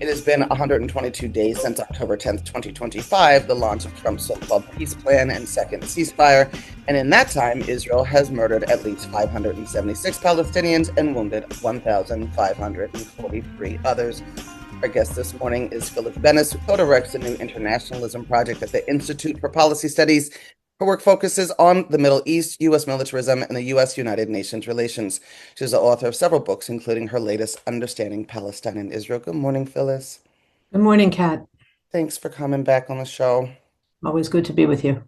It has been 122 days since October 10th, 2025, the launch of Trump's so-called peace plan and second ceasefire, and in that time, Israel has murdered at least 576 Palestinians and wounded 1,543 others. Our guest this morning is Phyllis Bennis, who co-directs the new Internationalism Project at the Institute for Policy Studies. Her work focuses on the Middle East, U.S. militarism, and the U.S.-United Nations relations. She's the author of several books, including her latest, Understanding Palestine and Israel. Good morning, Phyllis. Good morning, Kat. Thanks for coming back on the show. Always good to be with you.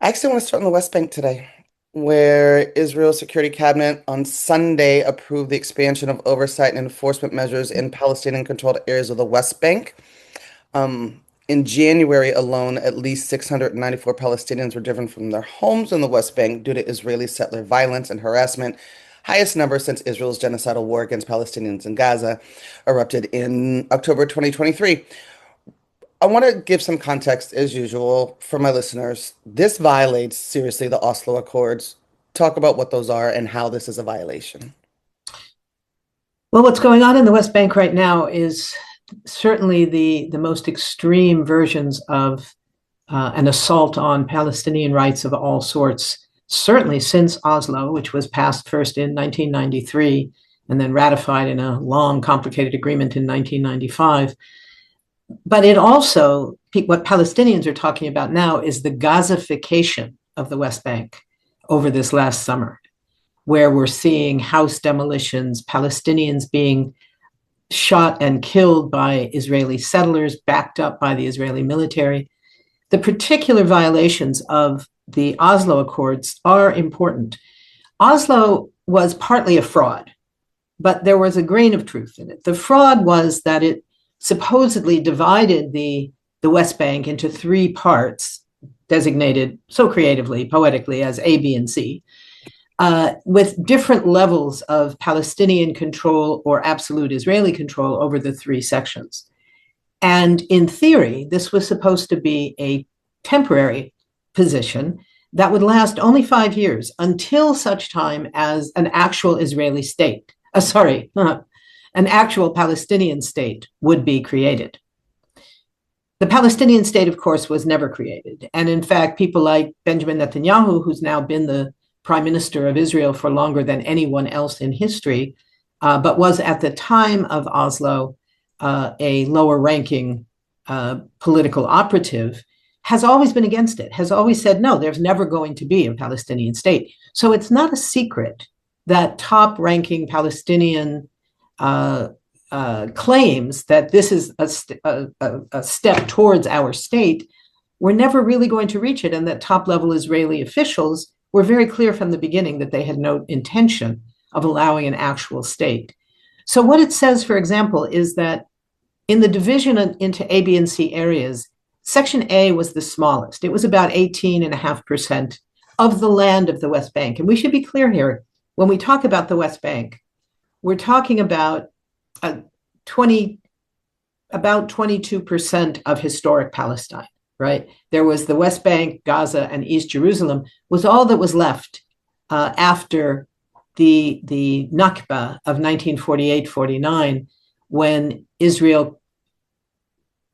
I actually want to start on the West Bank today, where Israel's Security Cabinet on Sunday approved the expansion of oversight and enforcement measures in Palestinian-controlled areas of the West Bank. In January alone, at least 694 Palestinians were driven from their homes in the West Bank due to Israeli settler violence and harassment, highest number since Israel's genocidal war against Palestinians in Gaza erupted in October 2023. I want to give some context, as usual, for my listeners. This violates, seriously, the Oslo Accords. Talk about what those are and how this is a violation. Well, what's going on in the West Bank right now is certainly the most extreme versions of an assault on Palestinian rights of all sorts, certainly since Oslo, which was passed first in 1993 and then ratified in a long, complicated agreement in 1995. But it also, what Palestinians are talking about now is the Gazification of the West Bank over this last summer, where we're seeing house demolitions, Palestinians being shot and killed by Israeli settlers, backed up by the Israeli military. The particular violations of the Oslo Accords are important. Oslo was partly a fraud, but there was a grain of truth in it. The fraud was that it supposedly divided the West Bank into three parts, designated so creatively, poetically, as A, B, and C, with different levels of Palestinian control or absolute Israeli control over the three sections. And in theory, this was supposed to be a temporary position that would last only 5 years until such time as an actual Israeli state, an actual Palestinian state would be created. The Palestinian state, of course, was never created. And in fact, people like Benjamin Netanyahu, who's now been the prime minister of Israel for longer than anyone else in history, but was at the time of Oslo a lower ranking political operative, has always been against it, has always said, no, there's never going to be a Palestinian state. So it's not a secret that top ranking Palestinian claims that this is a step towards our state, we're never really going to reach it, and that top level Israeli officials were very clear from the beginning that they had no intention of allowing an actual state. So what it says, for example, is that in the division into A, B, and C areas, Section A was the smallest. It was about 18.5% of the land of the West Bank. And we should be clear here, when we talk about the West Bank, we're talking about about 22% of historic Palestine, right? There was the West Bank, Gaza, and East Jerusalem was all that was left after the Nakba of 1948-49, when Israel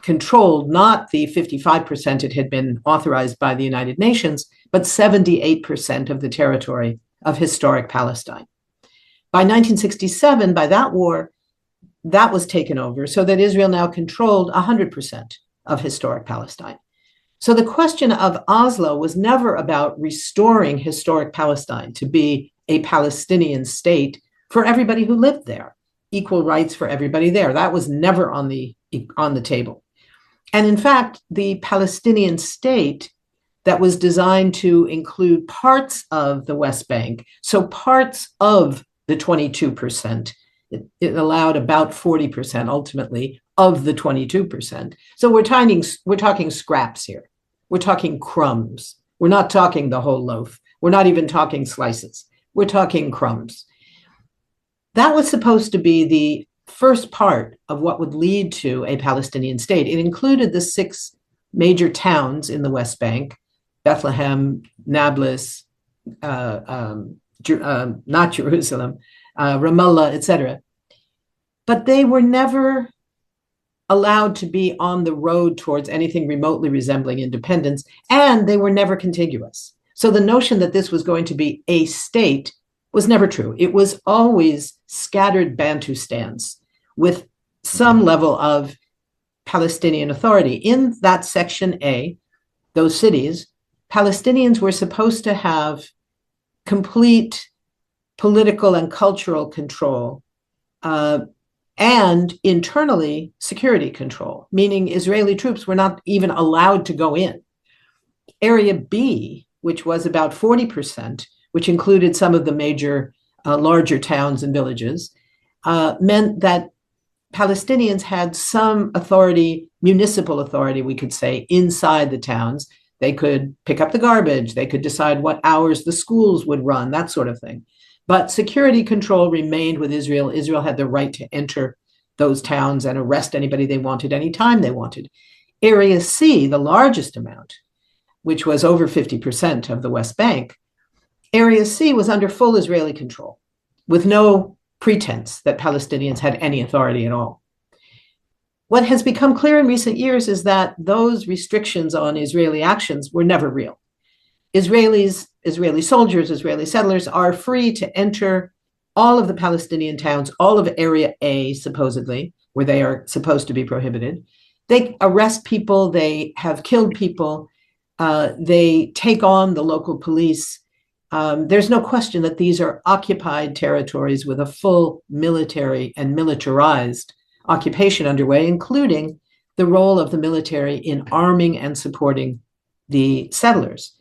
controlled not the 55% it had been authorized by the United Nations, but 78% of the territory of historic Palestine. By 1967, by that war, that was taken over so that Israel now controlled 100% of historic Palestine. So the question of Oslo was never about restoring historic Palestine to be a Palestinian state for everybody who lived there, equal rights for everybody there. That was never on the table. And in fact, the Palestinian state that was designed to include parts of the West Bank, so parts of the 22%, it allowed about 40% ultimately of the 22%. So we're talking scraps here. We're talking crumbs. We're not talking the whole loaf. We're not even talking slices. We're talking crumbs. That was supposed to be the first part of what would lead to a Palestinian state. It included the 6 major towns in the West Bank: Bethlehem, Nablus, not Jerusalem, Ramallah, etc. But they were never allowed to be on the road towards anything remotely resembling independence, and they were never contiguous. So the notion that this was going to be a state was never true. It was always scattered Bantustans with some level of Palestinian authority. In that section A, those cities, Palestinians were supposed to have complete political and cultural control, and internally security control, meaning Israeli troops were not even allowed to go in. Area B, which was about 40%, which included some of the major larger towns and villages, meant that Palestinians had some authority, municipal authority, we could say, inside the towns. They could pick up the garbage. They could decide what hours the schools would run, that sort of thing. But security control remained with Israel. Israel had the right to enter those towns and arrest anybody they wanted, anytime they wanted. Area C, the largest amount, which was over 50% of the West Bank, Area C was under full Israeli control, with no pretense that Palestinians had any authority at all. What has become clear in recent years is that those restrictions on Israeli actions were never real. Israelis, Israeli soldiers, Israeli settlers are free to enter all of the Palestinian towns, all of Area A, supposedly, where they are supposed to be prohibited. They arrest people, they have killed people, they take on the local police. There's no question that these are occupied territories with a full military and militarized occupation underway, including the role of the military in arming and supporting the settlers.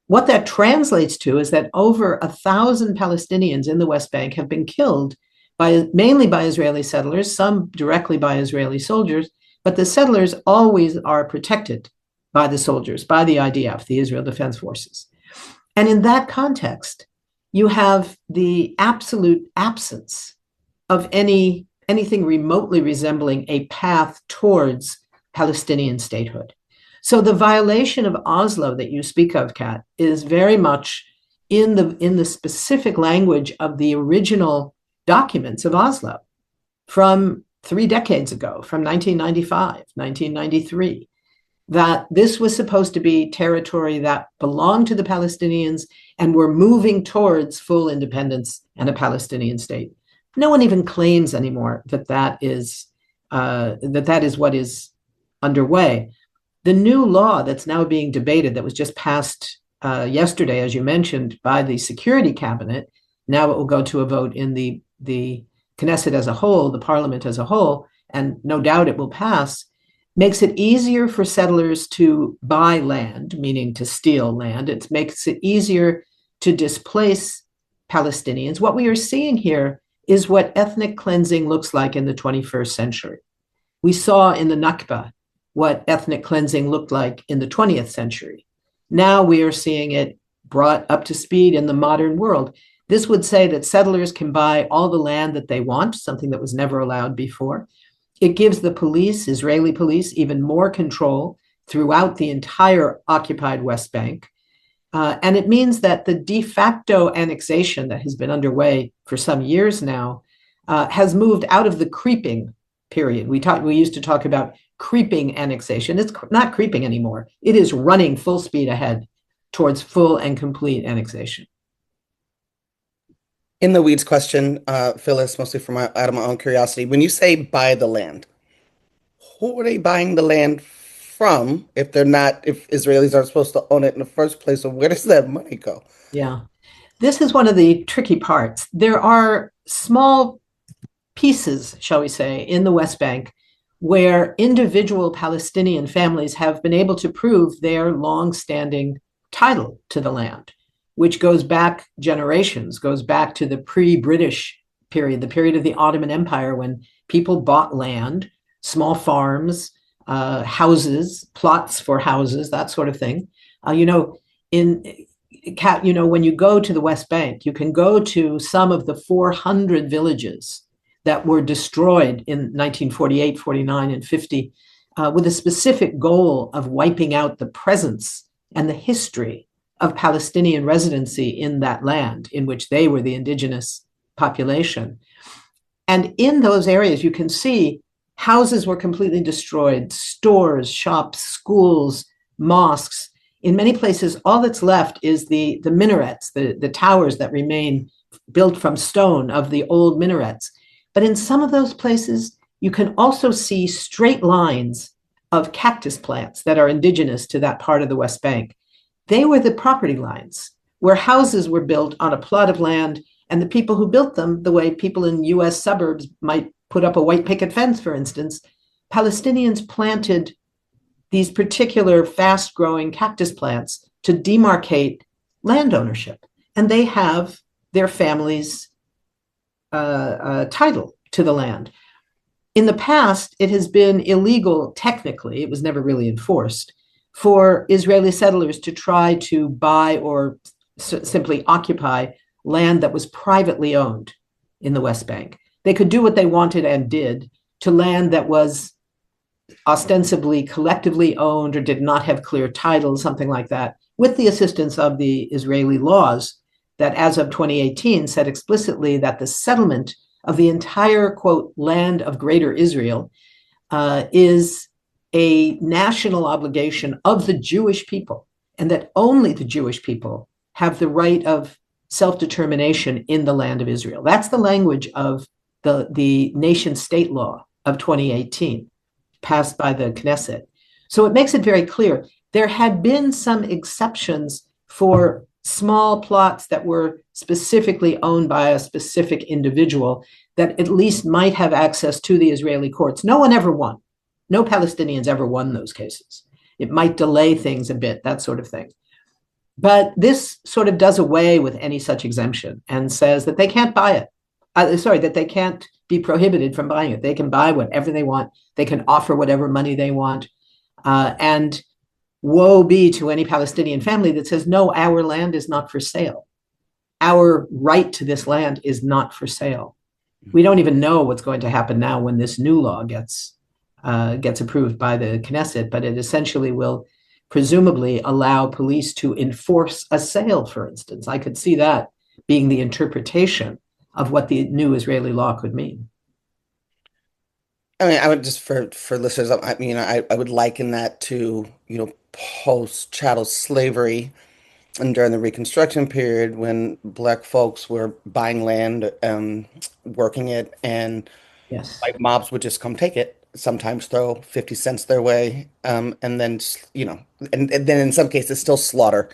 What that translates to is that over 1,000 Palestinians in the West Bank have been killed mainly by Israeli settlers, some directly by Israeli soldiers, but the settlers always are protected by the soldiers, by the IDF, the Israel Defense Forces. And in that context, you have the absolute absence of anything remotely resembling a path towards Palestinian statehood. So the violation of Oslo that you speak of, Kat, is very much in the specific language of the original documents of Oslo from 3 decades ago, from 1995, 1993, that this was supposed to be territory that belonged to the Palestinians and were moving towards full independence and a Palestinian state. No one even claims anymore that is what is underway. The new law that's now being debated, that was just passed yesterday, as you mentioned, by the Security Cabinet, now it will go to a vote in the Knesset as a whole, the parliament as a whole, and no doubt it will pass, makes it easier for settlers to buy land, meaning to steal land. It makes it easier to displace Palestinians. What we are seeing here is what ethnic cleansing looks like in the 21st century. We saw in the Nakba what ethnic cleansing looked like in the 20th century. Now we are seeing it brought up to speed in the modern world. This would say that settlers can buy all the land that they want, something that was never allowed before. It gives the police, Israeli police, even more control throughout the entire occupied West Bank. And it means that the de facto annexation that has been underway for some years now has moved out of the creeping period. We used to talk about creeping annexation. It's not creeping anymore. It is running full speed ahead towards full and complete annexation. In the weeds question, Phyllis, mostly out of my own curiosity, when you say buy the land, who are they buying the land from if Israelis aren't supposed to own it in the first place? So where does that money go? Yeah, this is one of the tricky parts. There are small pieces, shall we say, in the West Bank where individual Palestinian families have been able to prove their long-standing title to the land, which goes back generations, goes back to the pre-British period, the period of the Ottoman Empire, when people bought land, small farms, houses, plots for houses, that sort of thing. When you go to the West Bank, you can go to some of the 400 villages that were destroyed in 1948, 49, and 50, with a specific goal of wiping out the presence and the history of Palestinian residency in that land in which they were the indigenous population. And in those areas, you can see Houses were completely destroyed, stores, shops, schools, mosques. In many places, all that's left is the minarets, the towers that remain built from stone of the old minarets. But in some of those places, you can also see straight lines of cactus plants that are indigenous to that part of the West Bank. They were the property lines where houses were built on a plot of land, and the people who built them, the way people in US suburbs might put up a white picket fence, for instance, Palestinians planted these particular fast growing cactus plants to demarcate land ownership. And they have their family's title to the land. In the past, it has been illegal, technically, it was never really enforced, for Israeli settlers to try to buy or simply occupy land that was privately owned in the West Bank. They could do what they wanted and did to land that was ostensibly collectively owned or did not have clear title, something like that, with the assistance of the Israeli laws that, as of 2018, said explicitly that the settlement of the entire, quote, land of Greater Israel is a national obligation of the Jewish people, and that only the Jewish people have the right of self-determination in the land of Israel. That's the language of the nation state law of 2018, passed by the Knesset. So it makes it very clear. There had been some exceptions for small plots that were specifically owned by a specific individual that at least might have access to the Israeli courts. No one ever won. No Palestinians ever won those cases. It might delay things a bit, that sort of thing. But this sort of does away with any such exemption and says that they can't buy it. That they can't be prohibited from buying it. They can buy whatever they want. They can offer whatever money they want. And woe be to any Palestinian family that says, no, our land is not for sale. Our right to this land is not for sale. We don't even know what's going to happen now when this new law gets approved by the Knesset, but it essentially will presumably allow police to enforce a sale, for instance. I could see that being the interpretation of what the new Israeli law could mean. I mean, I would just for listeners, I mean, I would liken that to, post chattel slavery and during the Reconstruction period when Black folks were buying land, working it, and Yes, white mobs would just come take it, sometimes throw 50 cents their way, and then, and then in some cases still slaughter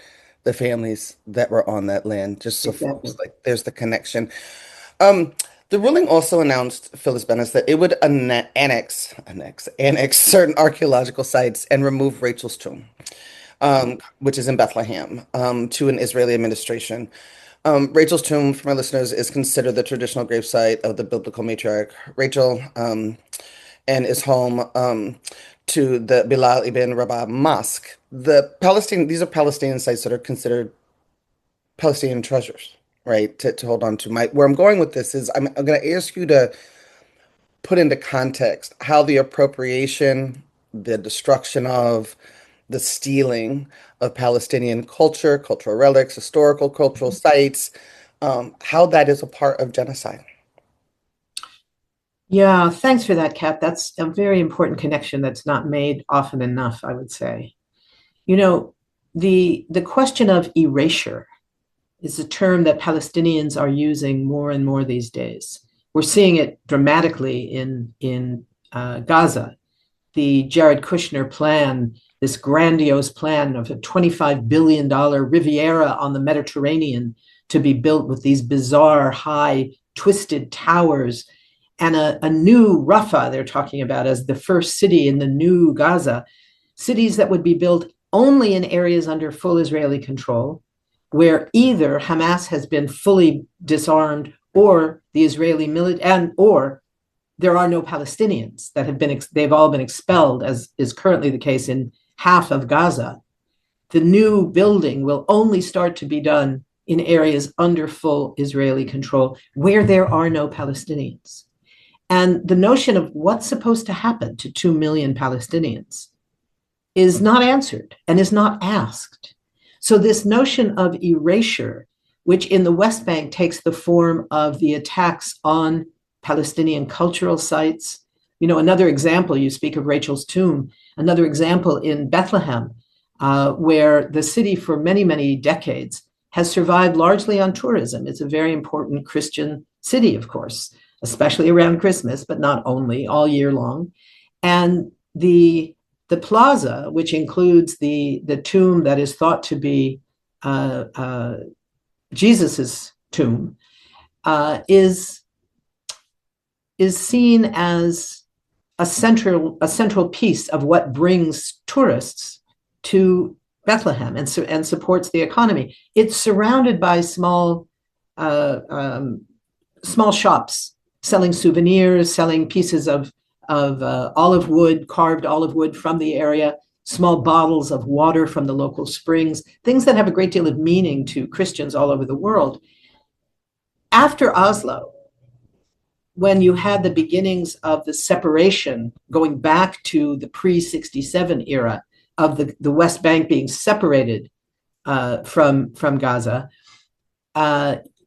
the families that were on that land, just so folks, exactly. like, there's the connection. Um, the ruling also announced, Phyllis Bennis, that it would annex certain archaeological sites and remove Rachel's tomb, which is in Bethlehem, to an Israeli administration. Rachel's tomb, for my listeners, is considered the traditional gravesite of the biblical matriarch Rachel, and is home to the Bilal ibn Rabah Mosque. These are Palestinian sites that are considered Palestinian treasures, right? To hold on to. Where I'm going with this is I'm going to ask you to put into context how the appropriation, the destruction of, the stealing of Palestinian culture, cultural relics, historical cultural sites, how that is a part of genocide. Yeah, thanks for that, Kat. That's a very important connection that's not made often enough, I would say. You know, the question of erasure is a term that Palestinians are using more and more these days. We're seeing it dramatically in Gaza. The Jared Kushner plan, this grandiose plan of a $25 billion Riviera on the Mediterranean to be built with these bizarre, high, twisted towers, and a new Rafah, they're talking about as the first city in the new Gaza, cities that would be built only in areas under full Israeli control, where either Hamas has been fully disarmed or the Israeli military, or there are no Palestinians that have they've all been expelled, as is currently the case in half of Gaza. The new building will only start to be done in areas under full Israeli control where there are no Palestinians. And the notion of what's supposed to happen to 2 million Palestinians is not answered and is not asked. So this notion of erasure, which in the West Bank takes the form of the attacks on Palestinian cultural sites, Another example, you speak of Rachel's tomb, another example in Bethlehem, where the city for many, many decades has survived largely on tourism. It's a very important Christian city, of course, especially around Christmas, but not only, all year long. And the plaza, which includes the tomb that is thought to be Jesus's tomb, is seen as a central piece of what brings tourists to Bethlehem and supports the economy. It's surrounded by small shops selling souvenirs, selling pieces of olive wood, carved olive wood from the area, small bottles of water from the local springs, things that have a great deal of meaning to Christians all over the world. After Oslo, when you had the beginnings of the separation, going back to the pre-67 era of the West Bank being separated from Gaza,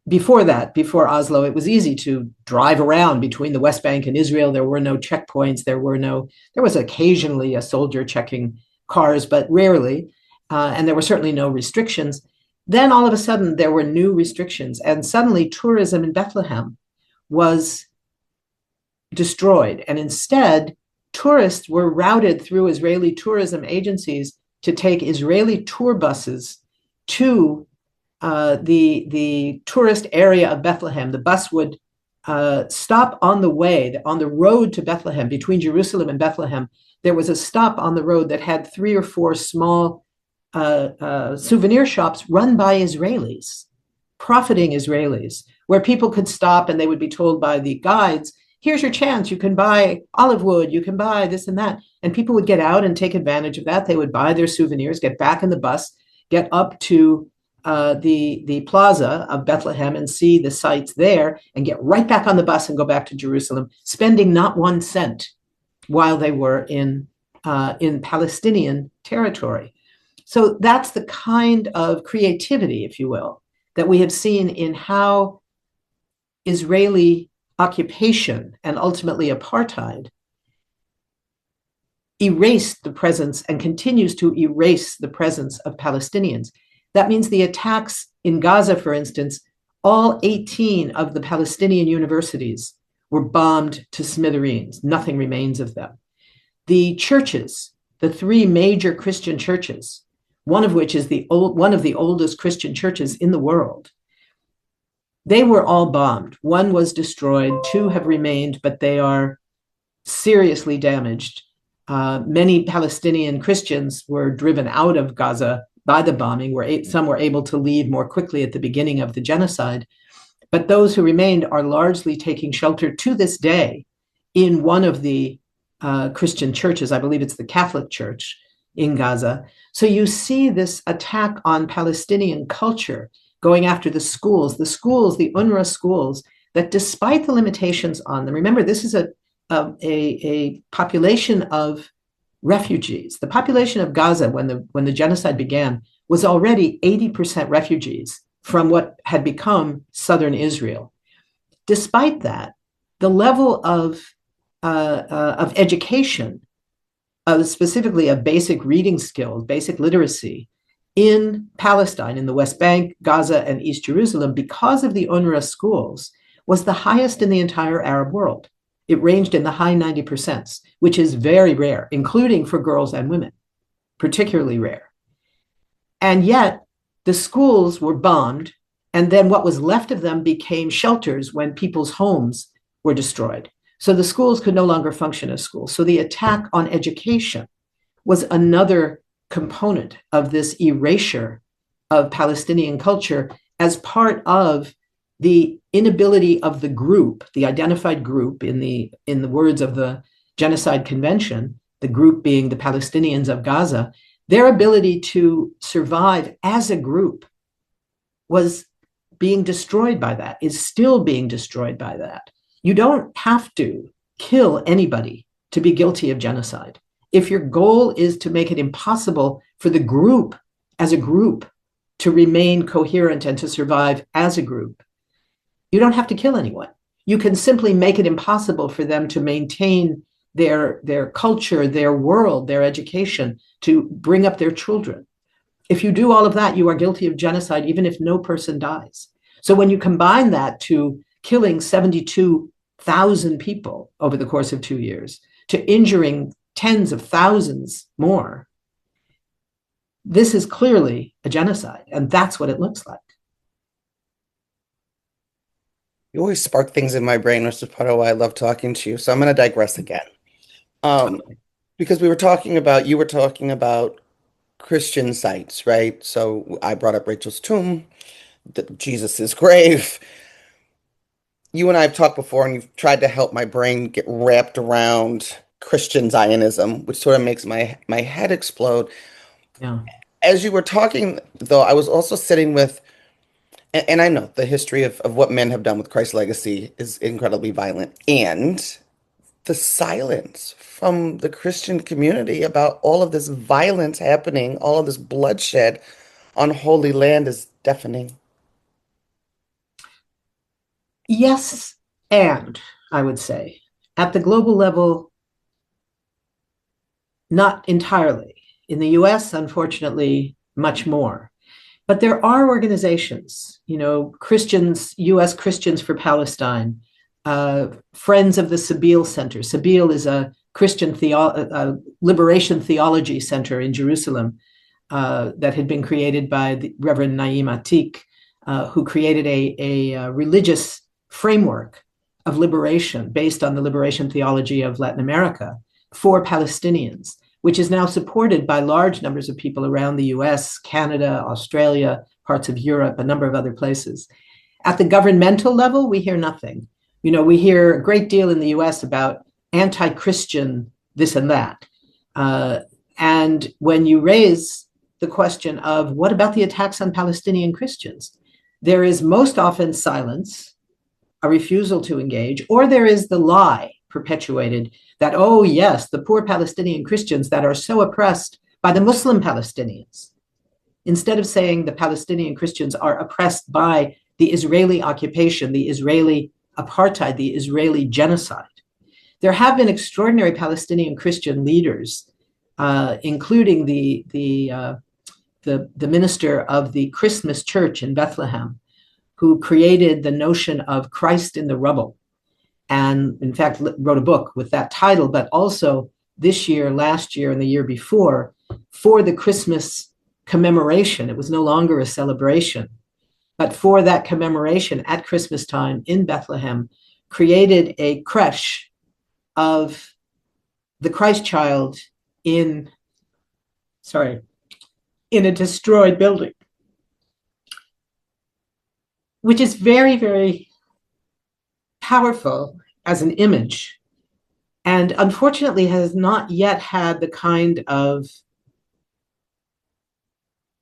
before Oslo, it was easy to drive around between the West Bank and Israel. There were no checkpoints. There was occasionally a soldier checking cars, but rarely. And there were certainly no restrictions. Then all of a sudden, there were new restrictions. And suddenly tourism in Bethlehem was destroyed. And instead, tourists were routed through Israeli tourism agencies to take Israeli tour buses to the tourist area of Bethlehem. The bus would stop on the road to Bethlehem, between Jerusalem and Bethlehem. There was a stop on the road that had 3 or 4 small souvenir shops run by Israelis, profiting Israelis, where people could stop and they would be told by the guides, here's your chance, you can buy olive wood, you can buy this and that. And people would get out and take advantage of that. They would buy their souvenirs, get back in the bus, get up to the plaza of Bethlehem and see the sights there, and get right back on the bus and go back to Jerusalem, spending not 1 cent while they were in Palestinian territory. So that's the kind of creativity, if you will, that we have seen in how Israeli occupation and ultimately apartheid erased the presence and continues to erase the presence of Palestinians. That means the attacks in Gaza, for instance, all 18 of the Palestinian universities were bombed to smithereens. Nothing remains of them. The churches, the 3 major Christian churches, one of which is one of the oldest Christian churches in the world, they were all bombed. 1 was destroyed, 2 have remained, but they are seriously damaged. Many Palestinian Christians were driven out of Gaza by the bombing. Some were able to leave more quickly at the beginning of the genocide. But those who remained are largely taking shelter to this day in one of the Christian churches. I believe it's the Catholic Church in Gaza. So you see this attack on Palestinian culture going after the schools, the UNRWA schools, that despite the limitations on them, remember, this is a population of refugees. The population of Gaza, when the genocide began, was already 80% refugees from what had become southern Israel. Despite that, the level of education, specifically of basic reading skills, basic literacy, in Palestine, in the West Bank, Gaza, and East Jerusalem, because of the UNRWA schools, was the highest in the entire Arab world. It ranged in the high 90%, which is very rare, including for girls and women, particularly rare. And yet, the schools were bombed, and then what was left of them became shelters when people's homes were destroyed. So the schools could no longer function as schools. So the attack on education was another component of this erasure of Palestinian culture as part of the inability of the group, the identified group, in the words of the Genocide Convention, the group being the Palestinians of Gaza, their ability to survive as a group was being destroyed by that, is still being destroyed by that. You don't have to kill anybody to be guilty of genocide. If your goal is to make it impossible for the group as a group to remain coherent and to survive as a group, you don't have to kill anyone. You can simply make it impossible for them to maintain their culture, their world, their education, to bring up their children. If you do all of that, you are guilty of genocide, even if no person dies. So when you combine that to killing 72,000 people over the course of 2 years, to injuring tens of thousands more, this is clearly a genocide, and that's what it looks like. You always spark things in my brain, which is part of why I love talking to you. So I'm going to digress again. Um, because you were talking about Christian sites, right? So I brought up Rachel's tomb, Jesus's grave. You and I have talked before, and you've tried to help my brain get wrapped around Christian Zionism, which sort of makes my head explode. Yeah. As you were talking, though, I was also sitting with, and I know the history of what men have done with Christ's legacy is incredibly violent, and the silence from the Christian community about all of this violence happening, all of this bloodshed on holy land is deafening. Yes, and I would say at the global level, not entirely. In the US, unfortunately, much more. But there are organizations, Christians, US Christians for Palestine, Friends of the Sabeel Center. Sabeel is a liberation theology center in Jerusalem that had been created by the Reverend Naim Atik, who created a religious framework of liberation based on the liberation theology of Latin America for Palestinians, which is now supported by large numbers of people around the US, Canada, Australia, parts of Europe, a number of other places. At the governmental level, we hear nothing. We hear a great deal in the US about anti-Christian this and that. And when you raise the question of what about the attacks on Palestinian Christians, there is most often silence, a refusal to engage, or there is the lie perpetuated that, oh, yes, the poor Palestinian Christians that are so oppressed by the Muslim Palestinians. Instead of saying the Palestinian Christians are oppressed by the Israeli occupation, the Israeli apartheid, the Israeli genocide. There have been extraordinary Palestinian Christian leaders, including the minister of the Christmas church in Bethlehem, who created the notion of Christ in the rubble, and in fact wrote a book with that title, but also this year, last year, and the year before, for the Christmas commemoration. It was no longer a celebration, but for that commemoration at Christmas time in Bethlehem, created a creche of the Christ child in a destroyed building, which is very, very powerful as an image, and unfortunately has not yet had the kind of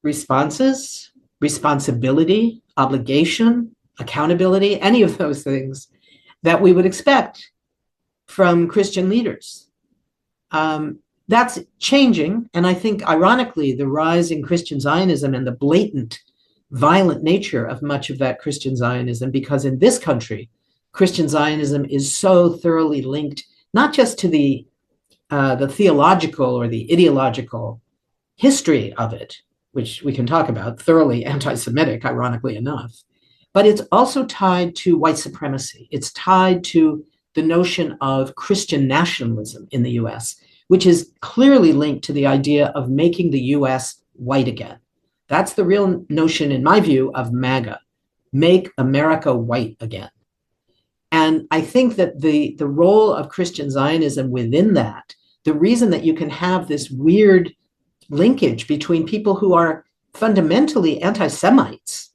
responsibility, obligation, accountability, any of those things that we would expect from Christian leaders. That's changing, and I think, ironically, the rise in Christian Zionism and the blatant, violent nature of much of that Christian Zionism, because in this country, Christian Zionism is so thoroughly linked not just to the theological or the ideological history of it, which we can talk about, thoroughly anti-Semitic, ironically enough, but it's also tied to white supremacy. It's tied to the notion of Christian nationalism in the US, which is clearly linked to the idea of making the US white again. That's the real notion, in my view, of MAGA, make America white again. And I think that the role of Christian Zionism within that, the reason that you can have this weird linkage between people who are fundamentally anti-Semites,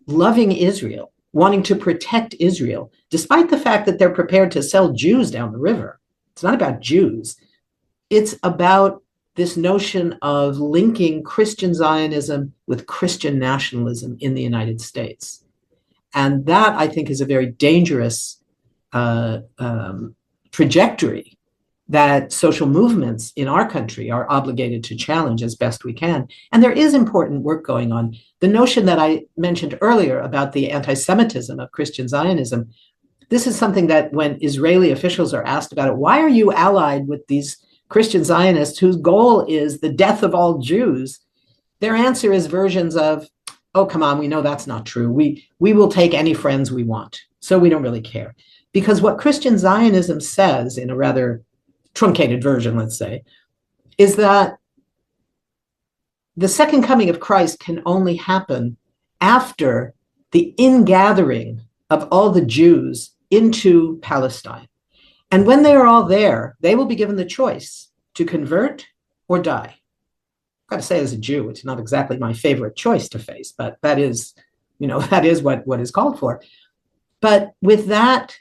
loving Israel, wanting to protect Israel, despite the fact that they're prepared to sell Jews down the river. It's not about Jews. It's about this notion of linking Christian Zionism with Christian nationalism in the United States. And that, I think, is a very dangerous trajectory that social movements in our country are obligated to challenge as best we can. And there is important work going on. The notion that I mentioned earlier about the anti-Semitism of Christian Zionism, This is something that when Israeli officials are asked about it, why are you allied with these Christian Zionists whose goal is the death of all Jews? Their answer is versions of, oh, come on, we know that's not true. We will take any friends we want, so we don't really care. Because what Christian Zionism says, in a rather truncated version, let's say, is that the second coming of Christ can only happen after the ingathering of all the Jews into Palestine. And when they are all there, they will be given the choice to convert or die. I've got to say, as a Jew, it's not exactly my favorite choice to face, but that is, that is what is called for. But with that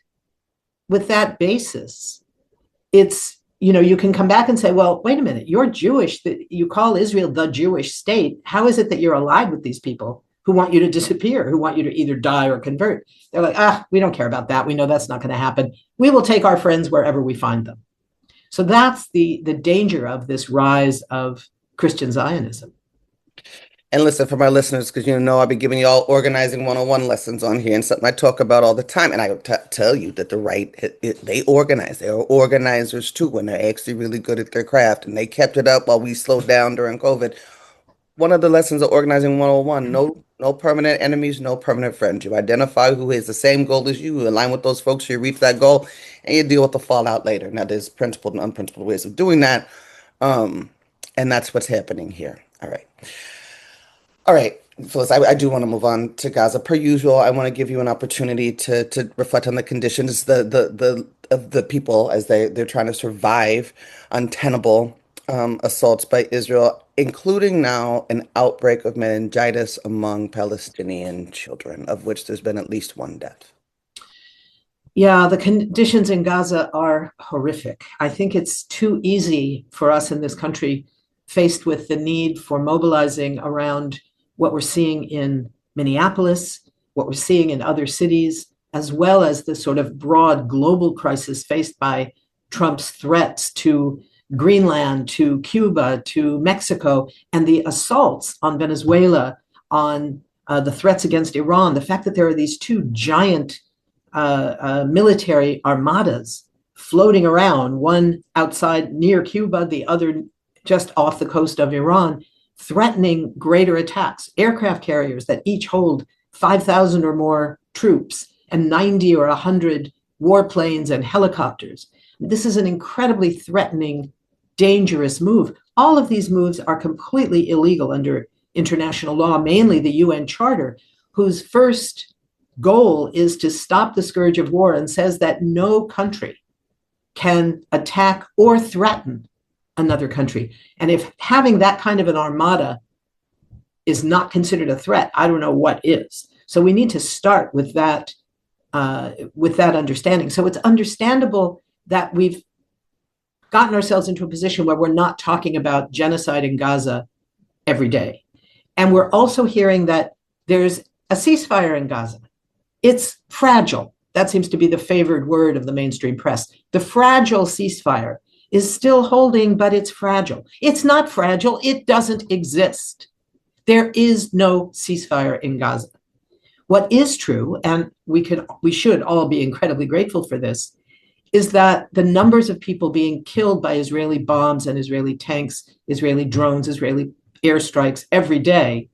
basis, it's, you can come back and say, well, wait a minute, you're Jewish, that you call Israel the Jewish state. How is it that you're allied with these people who want you to disappear, who want you to either die or convert? They're like, we don't care about that. We know that's not going to happen. We will take our friends wherever we find them. So that's the danger of this rise of Christian Zionism. And listen, for my listeners, because I've been giving you all organizing 101 lessons on here and something I talk about all the time. And I will tell you that the right, they organize. They are organizers too, and they're actually really good at their craft. And they kept it up while we slowed down during COVID. One of the lessons of organizing 101, no permanent enemies, no permanent friends. You identify who has the same goal as you align with those folks, you reach that goal, and you deal with the fallout later. Now, there's principled and unprincipled ways of doing that. And that's what's happening here. All right. All right, Phyllis, I do want to move on to Gaza. Per usual, I want to give you an opportunity to reflect on the conditions of the people as they're trying to survive untenable assaults by Israel, including now an outbreak of meningitis among Palestinian children, of which there's been at least one death. Yeah, the conditions in Gaza are horrific. I think it's too easy for us in this country, faced with the need for mobilizing around what we're seeing in Minneapolis, what we're seeing in other cities, as well as the sort of broad global crisis faced by Trump's threats to Greenland, to Cuba, to Mexico, and the assaults on Venezuela, on the threats against Iran, the fact that there are these two giant military armadas floating around, one outside near Cuba, the other just off the coast of Iran, threatening greater attacks, aircraft carriers that each hold 5,000 or more troops and 90 or 100 warplanes and helicopters. This is an incredibly threatening, dangerous move. All of these moves are completely illegal under international law, mainly the UN Charter, whose first goal is to stop the scourge of war and says that no country can attack or threaten another country. And if having that kind of an armada is not considered a threat, I don't know what is. So we need to start with that understanding. So it's understandable that we've gotten ourselves into a position where we're not talking about genocide in Gaza every day. And we're also hearing that there's a ceasefire in Gaza. It's fragile. That seems to be the favored word of the mainstream press. The fragile ceasefire is still holding, but it's fragile. It's not fragile. It doesn't exist. There is no ceasefire in Gaza. What is true, and we should all be incredibly grateful for this, is that the numbers of people being killed by Israeli bombs and Israeli tanks, Israeli drones, Israeli airstrikes every day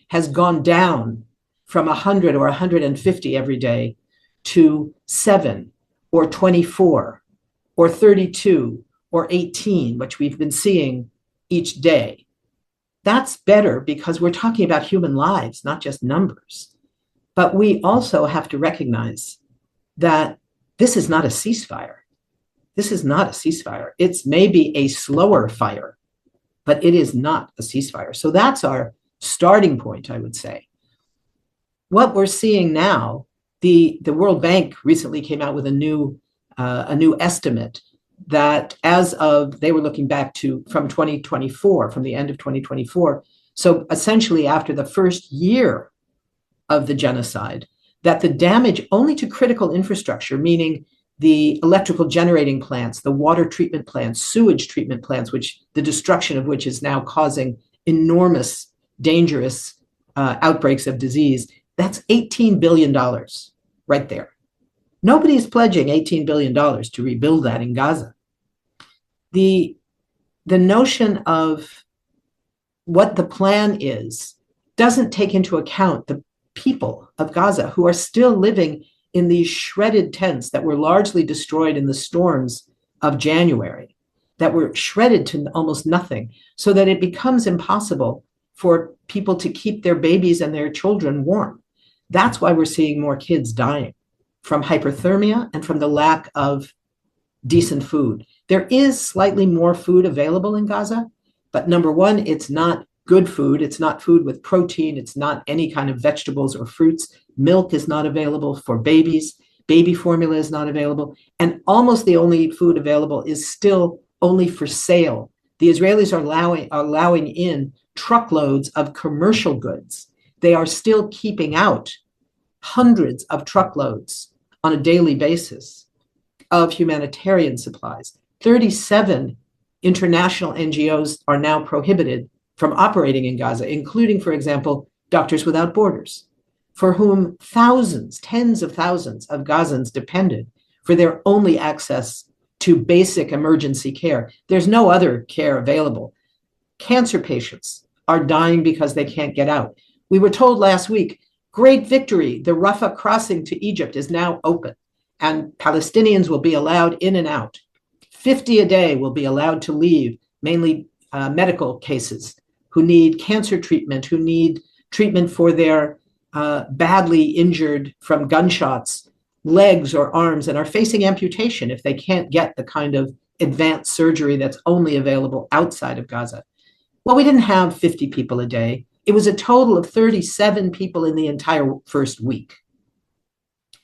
has gone down from 100 or 150 every day to 7 or 24 or 32 or 18, which we've been seeing each day. That's better because we're talking about human lives, not just numbers. But we also have to recognize that this is not a ceasefire. This is not a ceasefire. It's maybe a slower fire, but it is not a ceasefire. So that's our starting point, I would say. What we're seeing now, the World Bank recently came out with a new estimate that they were looking back from 2024, from the end of 2024. So essentially after the first year of the genocide, that the damage only to critical infrastructure, meaning the electrical generating plants, the water treatment plants, sewage treatment plants, which the destruction of which is now causing enormous, dangerous outbreaks of disease, that's $18 billion right there. Nobody's pledging $18 billion to rebuild that in Gaza. The notion of what the plan is doesn't take into account the people of Gaza who are still living in these shredded tents that were largely destroyed in the storms of January, that were shredded to almost nothing, so that it becomes impossible for people to keep their babies and their children warm. That's why we're seeing more kids dying from hyperthermia and from the lack of decent food. There is slightly more food available in Gaza, but number one, it's not good food. It's not food with protein. It's not any kind of vegetables or fruits. Milk is not available for babies. Baby formula is not available. And almost the only food available is still only for sale. The Israelis are allowing in truckloads of commercial goods. They are still keeping out hundreds of truckloads on a daily basis of humanitarian supplies. 37 international NGOs are now prohibited from operating in Gaza, including, for example, Doctors Without Borders, for whom thousands, tens of thousands of Gazans depended for their only access to basic emergency care. There's no other care available. Cancer patients are dying because they can't get out. We were told last week, great victory, the Rafah crossing to Egypt is now open, and Palestinians will be allowed in and out. 50 a day will be allowed to leave, mainly medical cases, who need cancer treatment, who need treatment for their badly injured from gunshots, legs or arms, and are facing amputation if they can't get the kind of advanced surgery that's only available outside of Gaza. Well, we didn't have 50 people a day. It was a total of 37 people in the entire first week.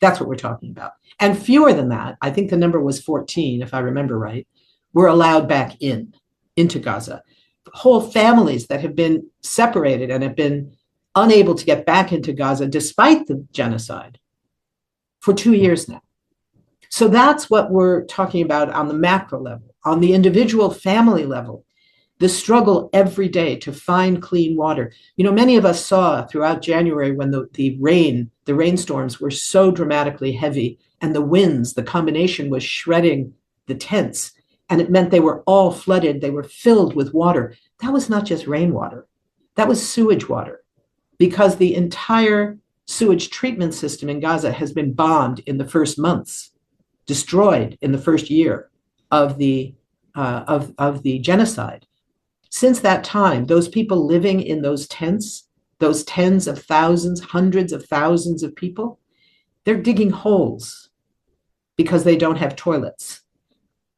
That's what we're talking about. And fewer than that, I think the number was 14, if I remember right, were allowed back into Gaza. Whole families that have been separated and have been unable to get back into Gaza despite the genocide for 2 years now. So that's what we're talking about on the macro level. On the individual family level, the struggle every day to find clean water. You know, many of us saw throughout January when the rainstorms were so dramatically heavy and the winds, the combination was shredding the tents, and it meant they were all flooded. They were filled with water. That was not just rainwater. That was sewage water, because the entire sewage treatment system in Gaza has been bombed in the first months, destroyed in the first year of the genocide. Since that time, those people living in those tents, those tens of thousands, hundreds of thousands of people, they're digging holes because they don't have toilets.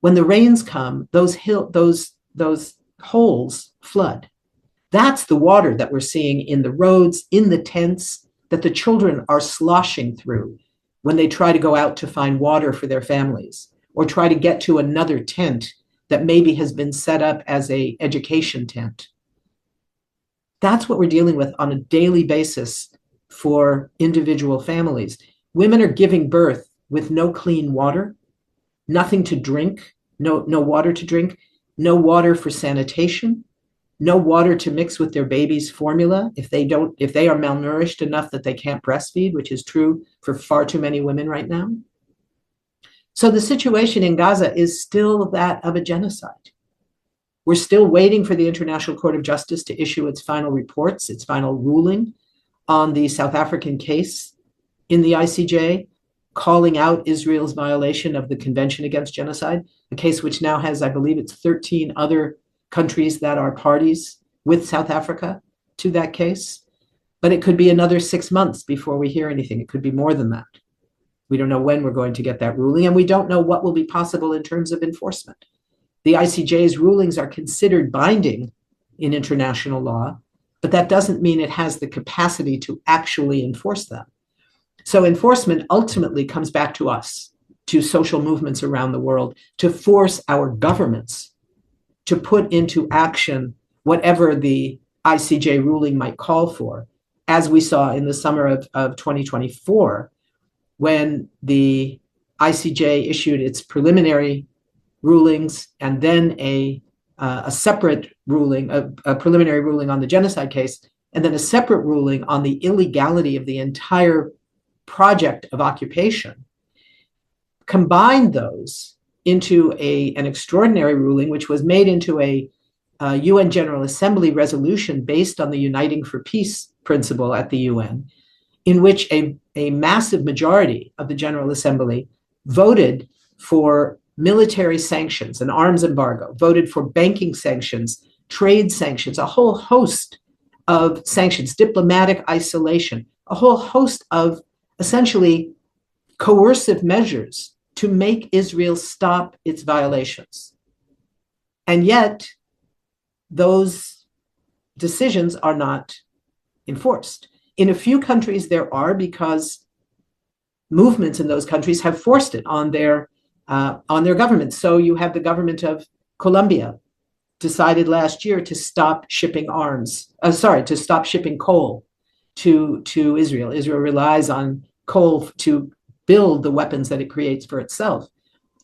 When the rains come, those holes flood. That's the water that we're seeing in the roads, in the tents, that the children are sloshing through when they try to go out to find water for their families or try to get to another tent that maybe has been set up as an education tent. That's what we're dealing with on a daily basis for individual families. Women are giving birth with no clean water, nothing to drink, no water to drink, no water for sanitation, no water to mix with their baby's formula if they are malnourished enough that they can't breastfeed, which is true for far too many women right now. So the situation in Gaza is still that of a genocide. We're still waiting for the International Court of Justice to issue its final reports, its final ruling on the South African case in the ICJ, calling out Israel's violation of the Convention Against Genocide, a case which now has, I believe it's 13 other countries that are parties with South Africa to that case. But it could be another 6 months before we hear anything. It could be more than that. We don't know when we're going to get that ruling, and we don't know what will be possible in terms of enforcement. The ICJ's rulings are considered binding in international law, but that doesn't mean it has the capacity to actually enforce them. So enforcement ultimately comes back to us, to social movements around the world, to force our governments to put into action whatever the ICJ ruling might call for, as we saw in the summer of 2024, when the ICJ issued its preliminary rulings and then a separate ruling, a preliminary ruling on the genocide case, and then a separate ruling on the illegality of the entire project of occupation. combined those into an extraordinary ruling, which was made into a UN General Assembly resolution based on the Uniting for Peace principle at the UN, in which a massive majority of the General Assembly voted for military sanctions, an arms embargo, voted for banking sanctions, trade sanctions, a whole host of sanctions, diplomatic isolation, a whole host of essentially coercive measures to make Israel stop its violations. And yet, those decisions are not enforced. In a few countries, there are, because movements in those countries have forced it on their governments. So you have the government of Colombia decided last year to stop shipping to stop shipping coal to Israel. Israel relies on coal to build the weapons that it creates for itself.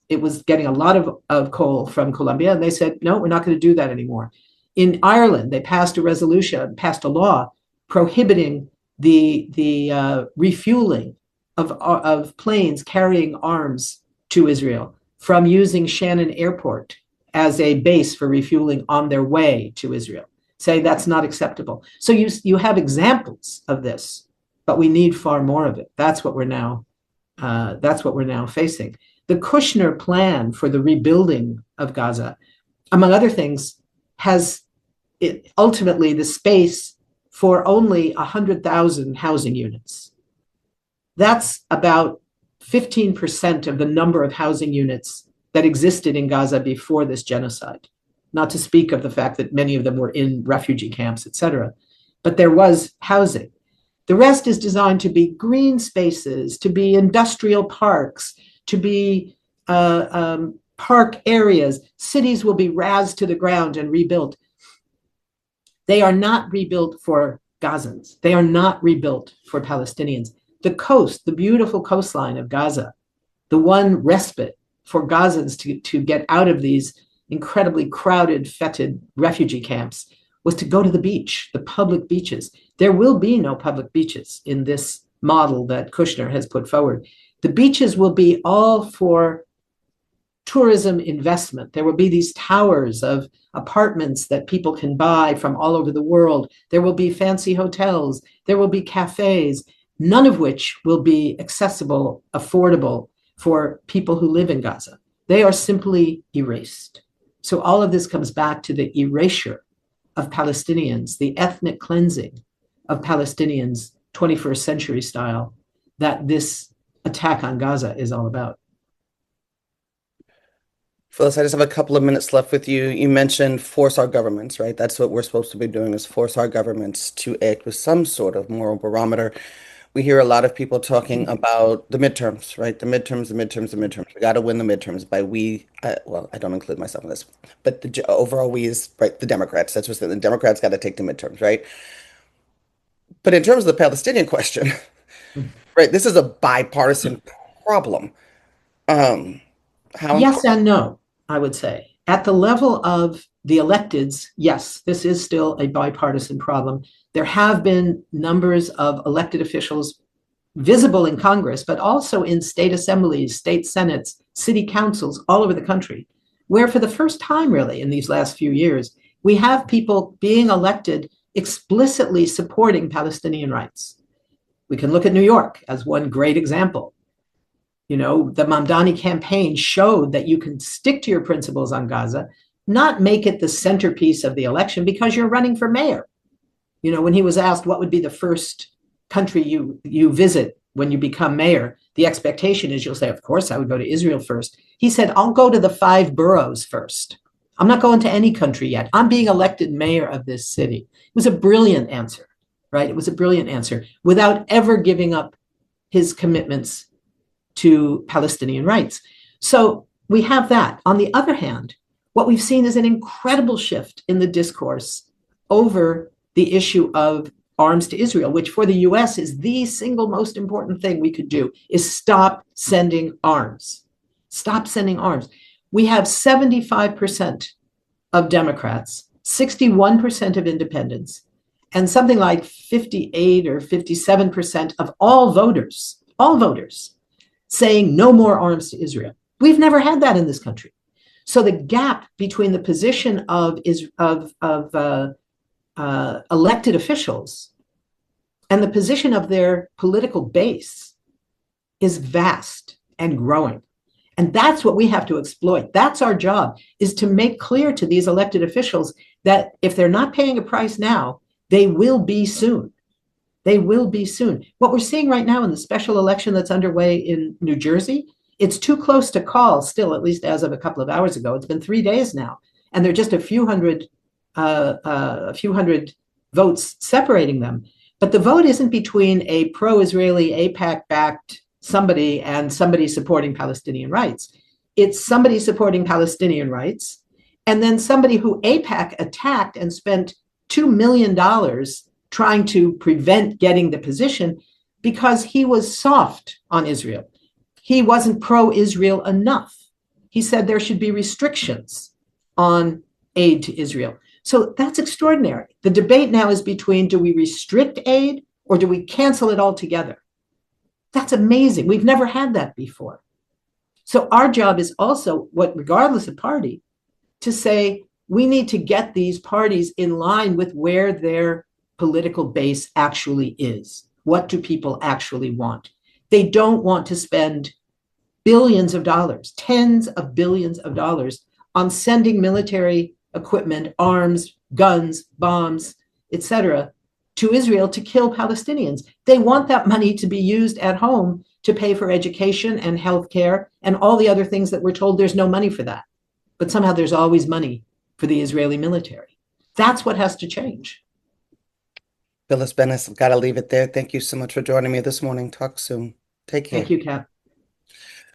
It was getting a lot of coal from Colombia, and they said, no, we're not going to do that anymore. In Ireland, they passed a law prohibiting the refueling of planes carrying arms to Israel from using Shannon Airport as a base for refueling on their way to Israel, saying that's not acceptable. So you have examples of this, but we need far more of it. That's what we're now facing. The Kushner plan for the rebuilding of Gaza, among other things, has ultimately the space for only 100,000 housing units. That's about 15% of the number of housing units that existed in Gaza before this genocide, not to speak of the fact that many of them were in refugee camps, etc. But there was housing. The rest is designed to be green spaces, to be industrial parks, to be park areas. Cities will be razed to the ground and rebuilt. They are not rebuilt for Gazans. They are not rebuilt for Palestinians. The coast, the beautiful coastline of Gaza, the one respite for Gazans to get out of these incredibly crowded, fetid refugee camps, was to go to the beach, the public beaches. There will be no public beaches in this model that Kushner has put forward. The beaches will be all for tourism investment. There will be these towers of apartments that people can buy from all over the world. There will be fancy hotels. There will be cafes, none of which will be accessible, affordable for people who live in Gaza. They are simply erased. So all of this comes back to the erasure of Palestinians, the ethnic cleansing of Palestinians, 21st century style, that this attack on Gaza is all about. Phyllis, I just have a couple of minutes left with you. You mentioned force our governments, right? That's what we're supposed to be doing, is force our governments to act with some sort of moral barometer. We hear a lot of people talking about the midterms, right? The midterms. We got to win the midterms by we. Well, I don't include myself in this, but the overall we is right. The Democrats. That's what the Democrats got to take the midterms, right? But in terms of the Palestinian question, right? This is a bipartisan problem. Um, how Yes important? and no, I would say. At the level of the electeds, yes, this is still a bipartisan problem. There have been numbers of elected officials visible in Congress, but also in state assemblies, state senates, city councils all over the country, where for the first time, really, in these last few years, we have people being elected explicitly supporting Palestinian rights. We can look at New York as one great example. You know, the Mamdani campaign showed that you can stick to your principles on Gaza, not make it the centerpiece of the election because you're running for mayor. You know, when he was asked what would be the first country you visit when you become mayor, the expectation is you'll say, of course, I would go to Israel first. He said, I'll go to the 5 boroughs first. I'm not going to any country yet. I'm being elected mayor of this city. It was a brilliant answer, right? It was a brilliant answer without ever giving up his commitments to Palestinian rights. So we have that. On the other hand, what we've seen is an incredible shift in the discourse over the issue of arms to Israel, which for the US is the single most important thing we could do, is stop sending arms. Stop sending arms. We have 75% of Democrats, 61% of independents, and something like 58 or 57% of all voters saying no more arms to Israel. We've never had that in this country. So the gap between the position of elected officials and the position of their political base is vast and growing. And that's what we have to exploit. That's our job, is to make clear to these elected officials that if they're not paying a price now, they will be soon. They will be soon. What we're seeing right now in the special election that's underway in New Jersey, it's too close to call still, at least as of a couple of hours ago. It's been 3 days now, and there are just a few hundred votes separating them. But the vote isn't between a pro-Israeli, AIPAC-backed somebody and somebody supporting Palestinian rights. It's somebody supporting Palestinian rights, and then somebody who AIPAC attacked and spent $2 million trying to prevent getting the position because he was soft on Israel. He wasn't pro-Israel enough. He said there should be restrictions on aid to Israel. So that's extraordinary. The debate now is between, do we restrict aid or do we cancel it altogether? That's amazing. We've never had that before. So our job is also, regardless of party, to say we need to get these parties in line with where their political base actually is. What do people actually want? They don't want to spend billions of dollars, tens of billions of dollars on sending military equipment, arms, guns, bombs, etc., to Israel to kill Palestinians. They want that money to be used at home to pay for education and healthcare and all the other things that we're told there's no money for that. But somehow there's always money for the Israeli military. That's what has to change. Phyllis Bennis, I've got to leave it there. Thank you so much for joining me this morning. Talk soon. Take care. Thank you, Kat.